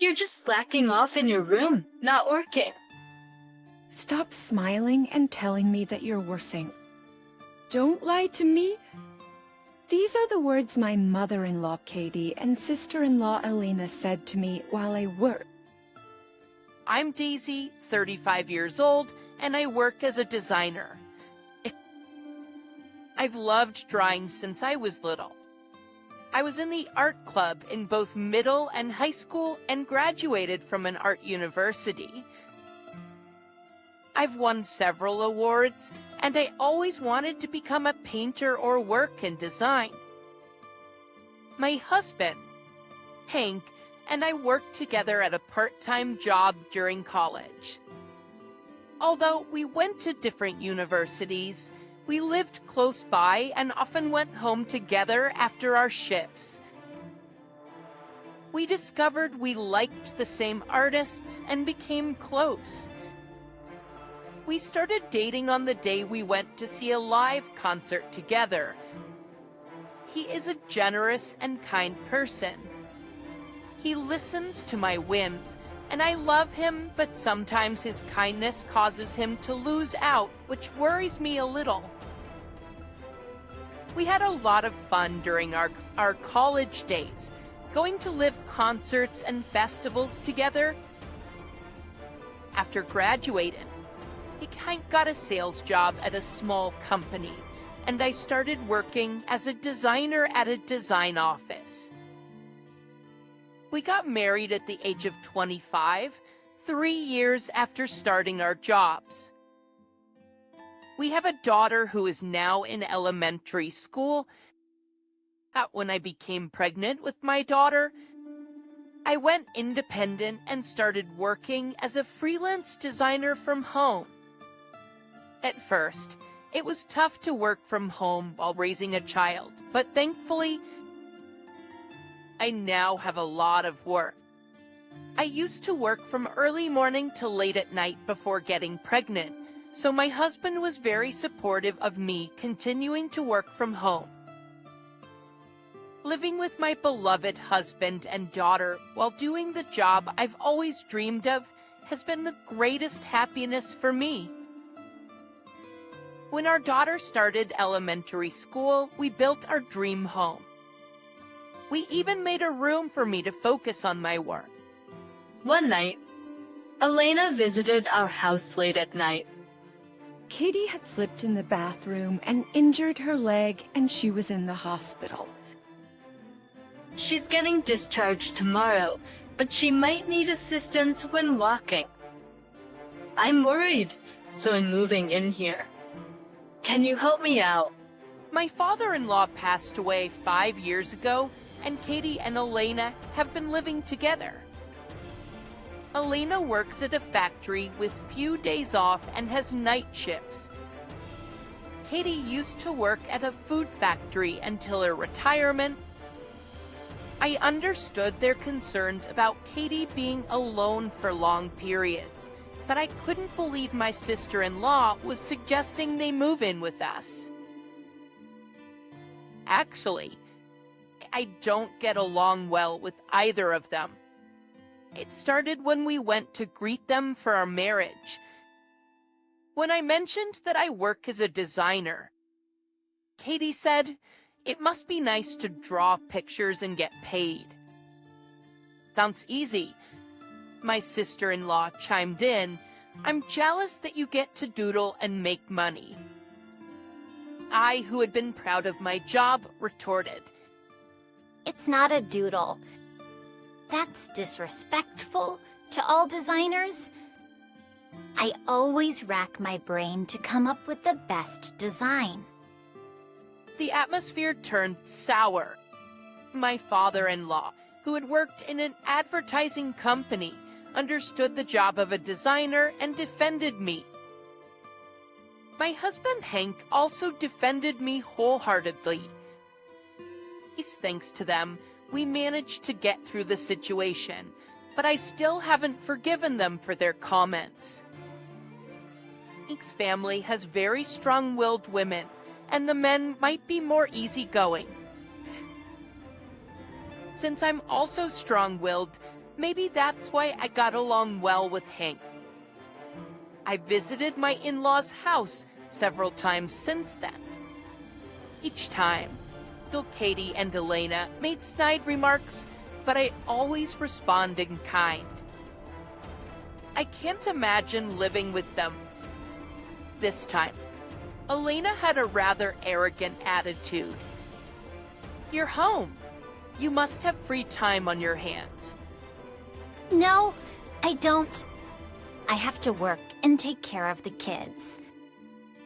You're just slacking off in your room, not working. Stop smiling and telling me that you're working. Don't lie to me. These are the words my mother-in-law Katie and sister-in-law Elena said to me while I worked. I'm Daisy, 35 years old, and I work as a designer. I've loved drawing since I was little. I was in the art club in both middle and high school and graduated from an art university. I've won several awards, and I always wanted to become a painter or work in design. My husband, Hank, and I worked together at a part-time job during college. Although we went to different universities, we lived close by and often went home together after our shifts. We discovered we liked the same artists and became close. We started dating on the day we went to see a live concert together. He is a generous and kind person. He listens to my whims, and I love him, but sometimes his kindness causes him to lose out, which worries me a little. We had a lot of fun during our college days, going to live concerts and festivals together. After graduating, Hank got a sales job at a small company, and I started working as a designer at a design office. We got married at the age of 25, 3 years after starting our jobs. We have a daughter who is now in elementary school. When I became pregnant with my daughter, I went independent and started working as a freelance designer from home. At first, it was tough to work from home while raising a child, but thankfully, I now have a lot of work. I used to work from early morning till late at night before getting pregnant, so my husband was very supportive of me continuing to work from home. Living with my beloved husband and daughter while doing the job I've always dreamed of has been the greatest happiness for me. When our daughter started elementary school, we built our dream home. We even made a room for me to focus on my work. One night, Elena visited our house late at night. Katie had slipped in the bathroom and injured her leg, and she was in the hospital. She's getting discharged tomorrow, but she might need assistance when walking. I'm worried, so I'm moving in here. Can you help me out? My father-in-law passed away 5 years ago, and Katie and Elena have been living together. Elena works at a factory with few days off and has night shifts. Katie used to work at a food factory until her retirement. I understood their concerns about Katie being alone for long periods, but I couldn't believe my sister-in-law was suggesting they move in with us. Actually, I don't get along well with either of them. It started when we went to greet them for our marriage. When I mentioned that I work as a designer, Katie said, "It must be nice to draw pictures and get paid." "Sounds easy." My sister-in-law chimed in, "I'm jealous that you get to doodle and make money." I, who had been proud of my job, retorted, It's not a doodle. That's disrespectful to all designers. I always rack my brain to come up with the best design. The atmosphere turned sour. My father-in-law, who had worked in an advertising company, understood the job of a designer and defended me. My husband Hank also defended me wholeheartedly. Thanks to them, we managed to get through the situation, but I still haven't forgiven them for their comments. Hank's family has very strong-willed women, and the men might be more easygoing. Since I'm also strong-willed, Maybe that's why I got along well with Hank. I visited my in-laws' house several times since then. Each time, still Katie and Elena made snide remarks, but I always responded in kind. I can't imagine living with them. This time, Elena had a rather arrogant attitude. You're home. You must have free time on your hands. No, I don't. I have to work and take care of the kids.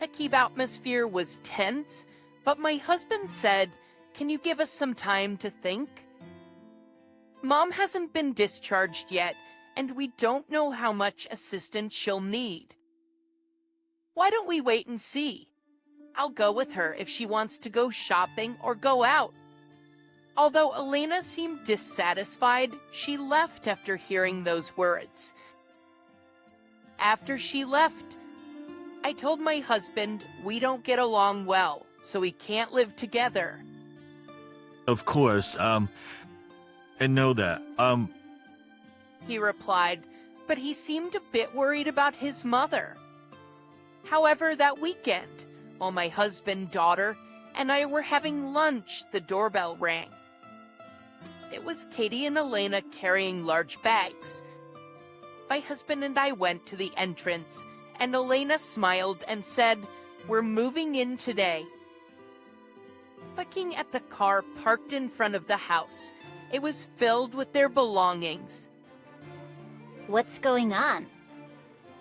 The keep atmosphere was tense, but my husband said, "Can you give us some time to think?" Mom hasn't been discharged yet, and we don't know how much assistance she'll need. Why don't we wait and see? I'll go with her if she wants to go shopping or go out. Although Elena seemed dissatisfied, she left after hearing those words. After she left, I told my husband we don't get along well, so we can't live together. Of course, I know that. He replied, but he seemed a bit worried about his mother. However, that weekend, while my husband, daughter, and I were having lunch, the doorbell rang. It was Katie and Elena carrying large bags. My husband and I went to the entrance, and Elena smiled and said, "We're moving in today." Looking at the car parked in front of the house, it was filled with their belongings. What's going on?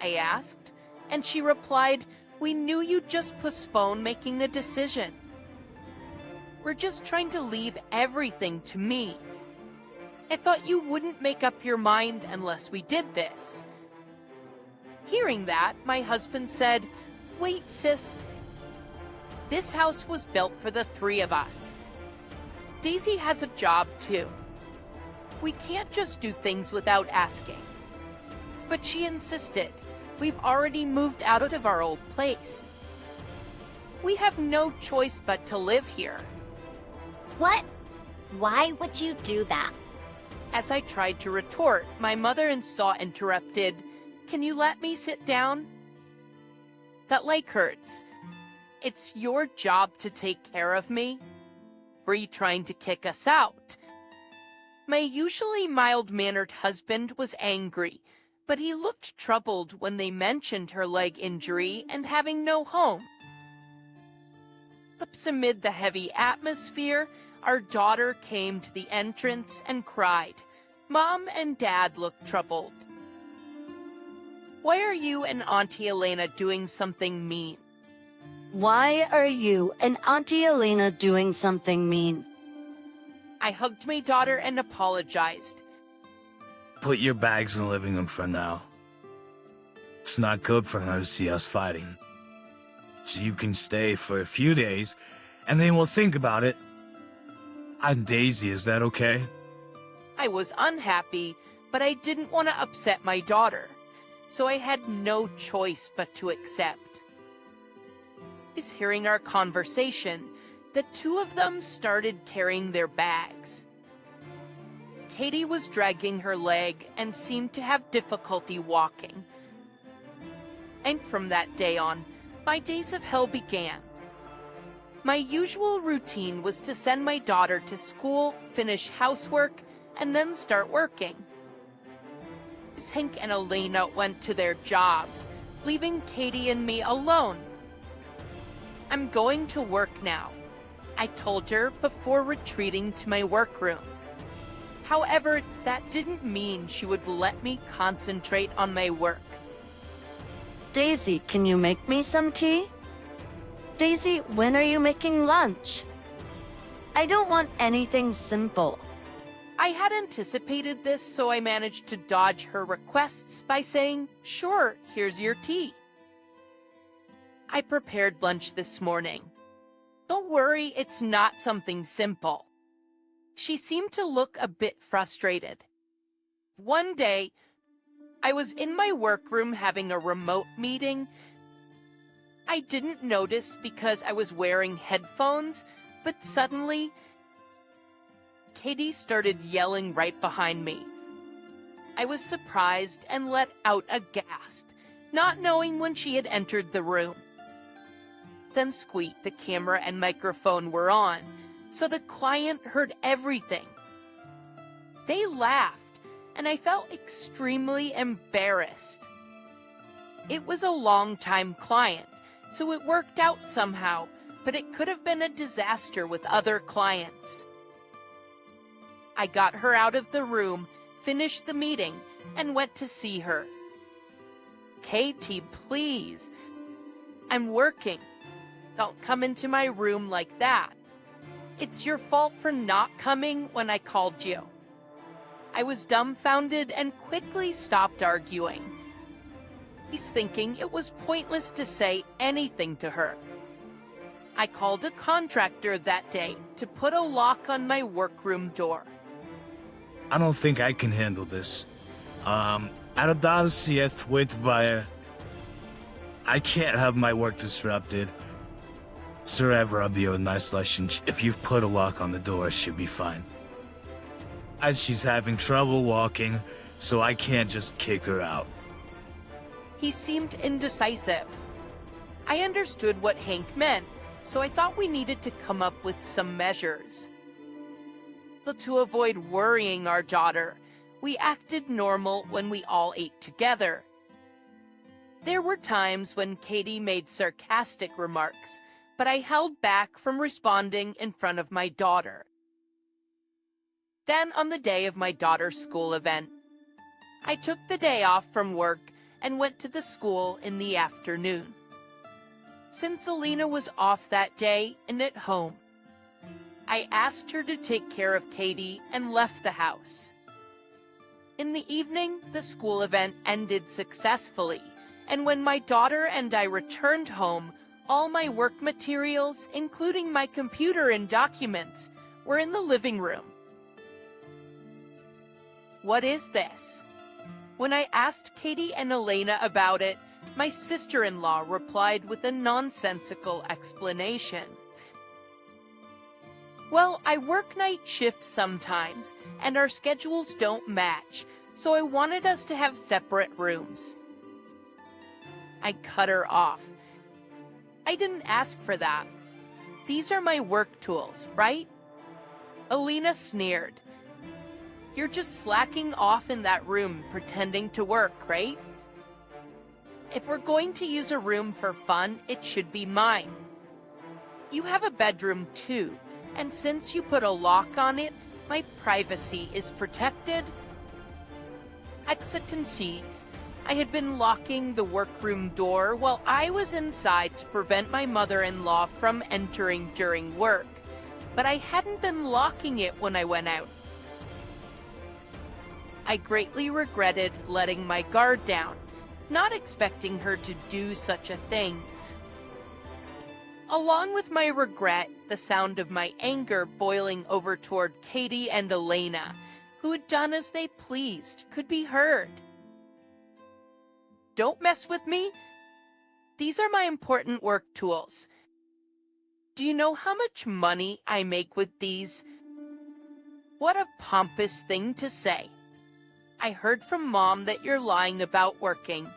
I asked, and she replied, "We knew you'd just postpone making the decision. We're just trying to leave everything to me. I thought you wouldn't make up your mind unless we did this." Hearing that, my husband said, "Wait, sis. This house was built for the three of us. Daisy has a job too. We can't just do things without asking." But she insisted. We've already moved out of our old place. We have no choice but to live here. What? Why would you do that? As I tried to retort, my mother-in-law interrupted, "Can you let me sit down? That leg hurts. It's your job to take care of me. Were you trying to kick us out?" My usually mild-mannered husband was angry, but he looked troubled when they mentioned her leg injury and having no home. Lips amid the heavy atmosphere, our daughter came to the entrance and cried. Mom and Dad looked troubled. "Why are you and Auntie Elena doing something mean?" Why are you and Auntie Elena doing something mean? I hugged my daughter and apologized. Put your bags in the living room for now. It's not good for her to see us fighting. So you can stay for a few days, and then we'll think about it. I'm Daisy, is that okay? I was unhappy, but I didn't want to upset my daughter, so I had no choice but to accept. Is hearing our conversation, the two of them started carrying their bags. Katie was dragging her leg and seemed to have difficulty walking. And from that day on, my days of hell began. My usual routine was to send my daughter to school, finish housework, and then start working. Hank and Elena went to their jobs, leaving Katie and me alone. "I'm going to work now," I told her before retreating to my workroom. However, that didn't mean she would let me concentrate on my work. Daisy, can you make me some tea? Daisy, when are you making lunch? I don't want anything simple. I had anticipated this, so I managed to dodge her requests by saying, "Sure, here's your tea." I prepared lunch this morning. Don't worry, it's not something simple. She seemed to look a bit frustrated. One day, I was in my workroom having a remote meeting. I didn't notice because I was wearing headphones, but suddenly, Katie started yelling right behind me. I was surprised and let out a gasp, not knowing when she had entered the room. Then squeak, the camera and microphone were on, so the client heard everything. They laughed, and I felt extremely embarrassed. It was a long-time client, so it worked out somehow, but it could have been a disaster with other clients. I got her out of the room, finished the meeting, and went to see her. Katie, please. I'm working. Don't come into my room like that. It's your fault for not coming when I called you. I was dumbfounded and quickly stopped arguing. He's thinking it was pointless to say anything to her. I called a contractor that day to put a lock on my workroom door. I don't think I can handle this. Adadar sieth with via. I can't have my work disrupted. Sir Everabio nice lesson. If you've put a lock on the door, it should be fine. As she's having trouble walking, so I can't just kick her out. He seemed indecisive. I understood what Hank meant, so I thought we needed to come up with some measures. But to avoid worrying our daughter, we acted normal when we all ate together. There were times when Katie made sarcastic remarks, but I held back from responding in front of my daughter. Then on the day of my daughter's school event, I took the day off from work and went to the school in the afternoon. Since Alina was off that day and at home, I asked her to take care of Katie and left the house. In the evening, the school event ended successfully, and when my daughter and I returned home, all my work materials, including my computer and documents, were in the living room. What is this? When I asked Katie and Elena about it, my sister-in-law replied with a nonsensical explanation. Well, I work night shifts sometimes, and our schedules don't match, so I wanted us to have separate rooms. I cut her off. I didn't ask for that. These are my work tools, right? Alina sneered. You're just slacking off in that room pretending to work, right? If we're going to use a room for fun, it should be mine. You have a bedroom too, and since you put a lock on it, my privacy is protected. Excellencies, I had been locking the workroom door while I was inside to prevent my mother-in-law from entering during work, but I hadn't been locking it when I went out. I greatly regretted letting my guard down, not expecting her to do such a thing. Along with my regret, the sound of my anger boiling over toward Katie and Elena, who had done as they pleased, could be heard. Don't mess with me. These are my important work tools. Do you know how much money I make with these? What a pompous thing to say. I heard from Mom that you're lying about working.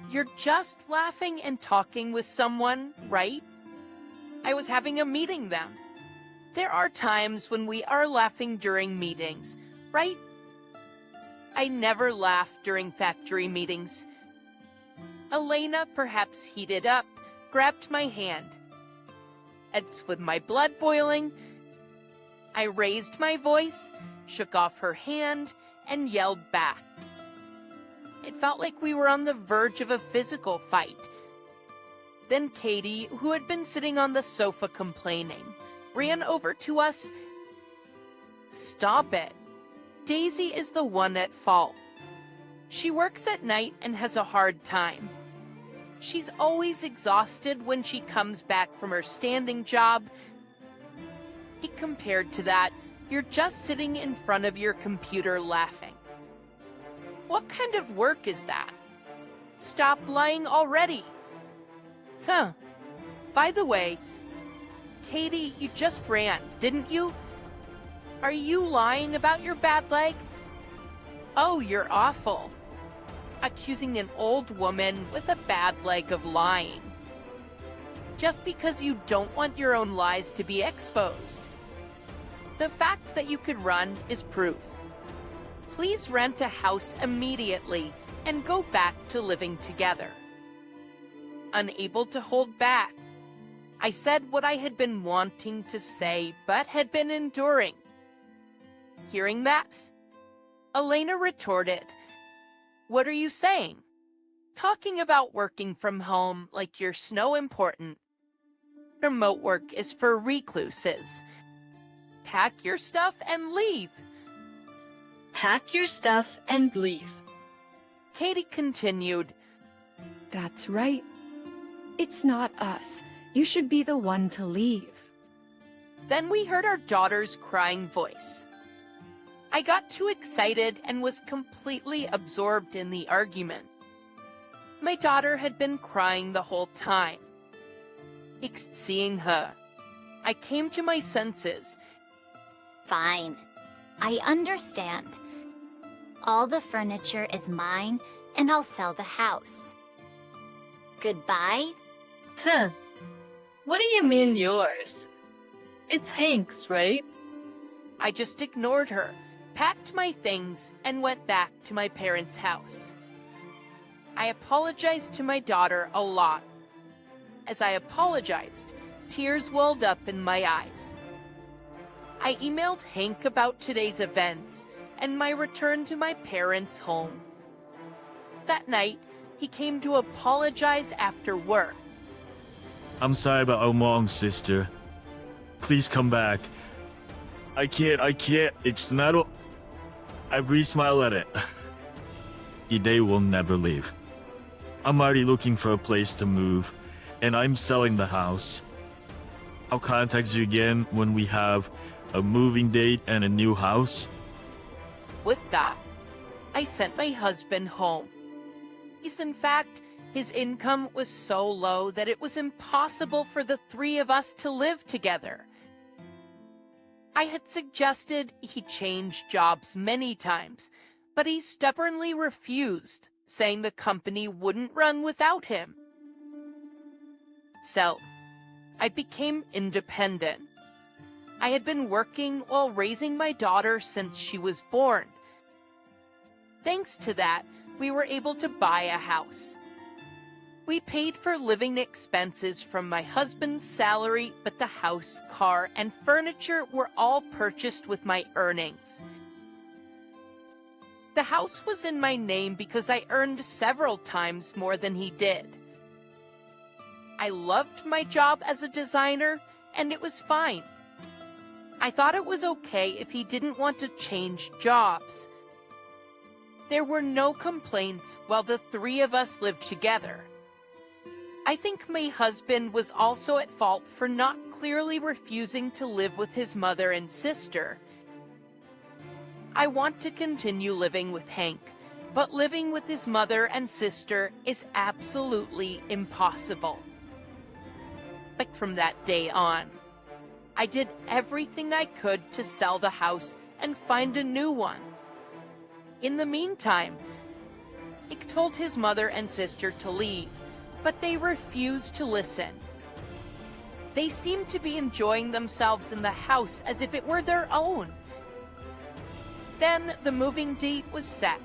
You're just laughing and talking with someone, right? I was having a meeting then. There are times when we are laughing during meetings, right? I never laugh during factory meetings. Elena, perhaps heated up, grabbed my hand. It's with my blood boiling. I raised my voice, shook off her hand, and yelled back. It felt like we were on the verge of a physical fight. Then Katie, who had been sitting on the sofa complaining, ran over to us. Stop it. Daisy is the one at fault. She works at night and has a hard time. She's always exhausted when she comes back from her standing job. Compared to that, you're just sitting in front of your computer laughing. What kind of work is that? Stop lying already. By the way, Katie, you just ran, didn't you? Are you lying about your bad leg? "Oh, you're awful," accusing an old woman with a bad leg of lying. Just because you don't want your own lies to be exposed. The fact that you could run is proof. Please rent a house immediately and go back to living together. Unable to hold back, I said what I had been wanting to say but had been enduring. Hearing that, Elena retorted, "What are you saying? Talking about working from home like you're snow important. Remote work is for recluses. Pack your stuff and leave." Pack your stuff and leave. Katie continued, That's right. It's not us. You should be the one to leave. Then we heard our daughter's crying voice. I got too excited and was completely absorbed in the argument. My daughter had been crying the whole time. Seeing her, I came to my senses. Fine. I understand. All the furniture is mine, and I'll sell the house. Goodbye? Huh. What do you mean yours? It's Hank's, right? I just ignored her, packed my things, and went back to my parents' house. I apologized to my daughter a lot. As I apologized, tears welled up in my eyes. I emailed Hank about today's events and my return to my parents' home. That night, he came to apologize after work. I'm sorry about our mom, sister. Please come back. I can't. It's not. I've reached my limit. They will never leave. I'm already looking for a place to move, and I'm selling the house. I'll contact you again when we have a moving date and a new house. With that, I sent my husband home. In fact, his income was so low that it was impossible for the three of us to live together. I had suggested he change jobs many times, but he stubbornly refused, saying the company wouldn't run without him. So, I became independent. I had been working while raising my daughter since she was born. Thanks to that, we were able to buy a house. We paid for living expenses from my husband's salary, but the house, car, and furniture were all purchased with my earnings. The house was in my name because I earned several times more than he did. I loved my job as a designer, and it was fine. I thought it was okay if he didn't want to change jobs. There were no complaints while the three of us lived together. I think my husband was also at fault for not clearly refusing to live with his mother and sister. I want to continue living with Hank, but living with his mother and sister is absolutely impossible. But from that day on, I did everything I could to sell the house and find a new one. In the meantime, Hank told his mother and sister to leave, but they refused to listen. They seemed to be enjoying themselves in the house as if it were their own. Then the moving date was set.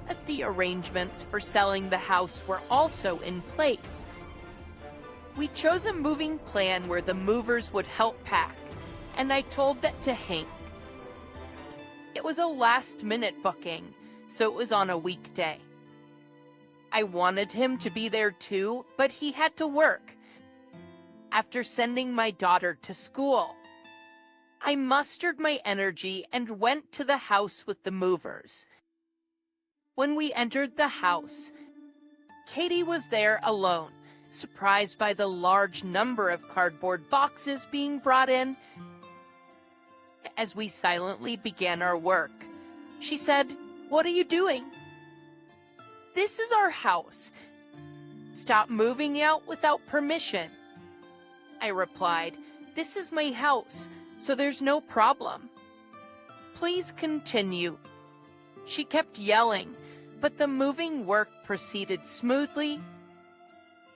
But the arrangements for selling the house were also in place. We chose a moving plan where the movers would help pack, and I told that to Hank. It was a last-minute booking, so it was on a weekday. I wanted him to be there too, but he had to work. After sending my daughter to school, I mustered my energy and went to the house with the movers. When we entered the house, Katie was there alone, surprised by the large number of cardboard boxes being brought in. As we silently began our work, she said, "What are you doing?" "This is our house. Stop moving out without permission." I replied, "This is my house, so there's no problem. Please continue." She kept yelling, but the moving work proceeded smoothly.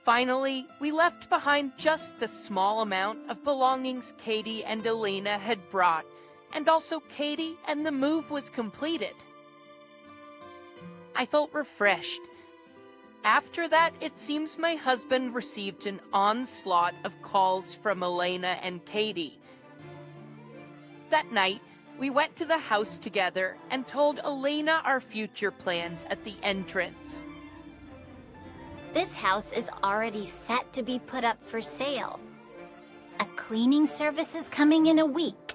Finally, we left behind just the small amount of belongings Katie and Elena had brought, and also Katie, and the move was completed. I felt refreshed. After that, it seems my husband received an onslaught of calls from Elena and Katie. That night, we went to the house together and told Elena our future plans at the entrance. This house is already set to be put up for sale. A cleaning service is coming in a week.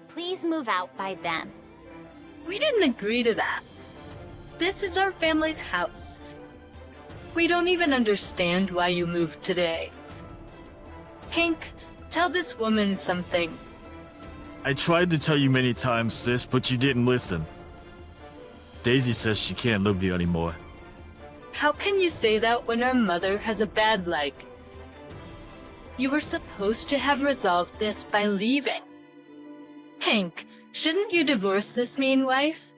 Please move out by then. We didn't agree to that. This is our family's house. We don't even understand why you moved today. Hank, tell this woman something. I tried to tell you many times, sis, but you didn't listen. Daisy says she can't live here anymore. How can you say that when our mother has a bad leg? You were supposed to have resolved this by leaving. Hank, shouldn't you divorce this mean wife?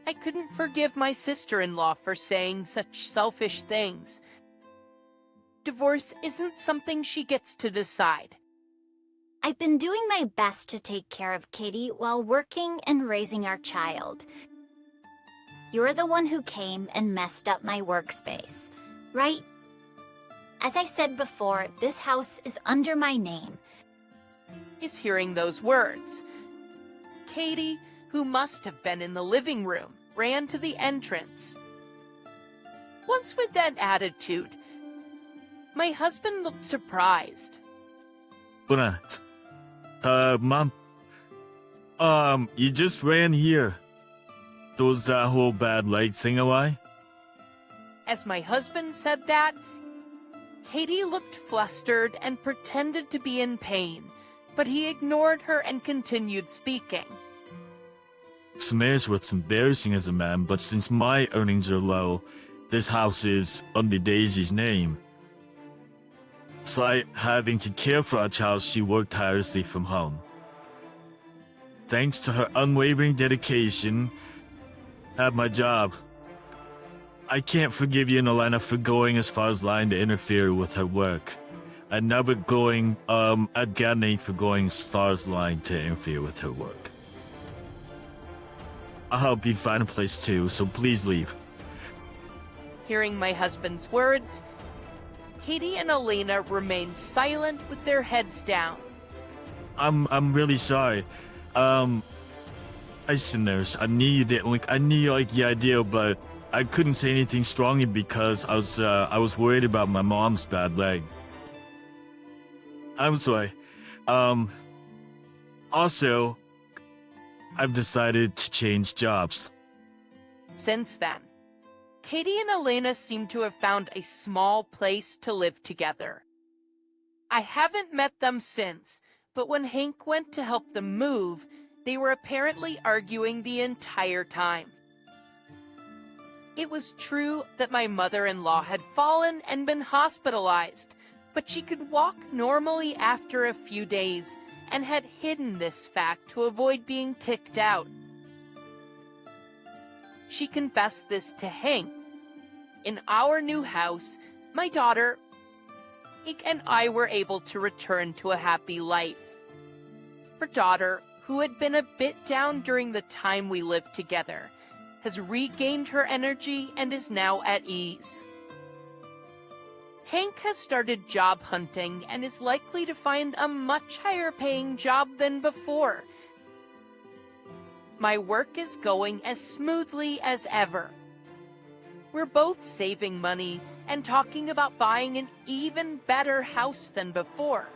I couldn't forgive my sister-in-law for saying such selfish things. Divorce isn't something she gets to decide. I've been doing my best to take care of Katie while working and raising our child. You're the one who came and messed up my workspace, right? As I said before, this house is under my name. Is hearing those words. Katie, who must have been in the living room, ran to the entrance. Once with that attitude, my husband looked surprised. But, Mom, you just ran here. Was that whole bad leg thing away? As my husband said that, Katie looked flustered and pretended to be in pain, but he ignored her and continued speaking. Smash what's embarrassing as a man, but since my earnings are low, this house is under Daisy's name. It's like having to care for a child she worked tirelessly from home. Thanks to her unwavering dedication, I have my job. I can't forgive you and Elena for going as far as lying to interfere with her work. And never going, at Gadney for going as far as lying to interfere with her work. I'll help you find a place too, so please leave. Hearing my husband's words, Katie and Elena remained silent with their heads down. I'm really sorry. Listen, nurse, I knew you didn't like. I knew you liked the idea, but I couldn't say anything strongly because I was worried about my mom's bad leg. I'm sorry. Also, I've decided to change jobs. Since then, Katie and Elena seem to have found a small place to live together. I haven't met them since, but when Hank went to help them move, they were apparently arguing the entire time. It was true that my mother-in-law had fallen and been hospitalized, but she could walk normally after a few days and had hidden this fact to avoid being kicked out. She confessed this to Hank. In our new house, my daughter, Hank, and I were able to return to a happy life. Her daughter, who had been a bit down during the time we lived together, has regained her energy and is now at ease. Hank has started job hunting and is likely to find a much higher paying job than before. My work is going as smoothly as ever. We're both saving money and talking about buying an even better house than before.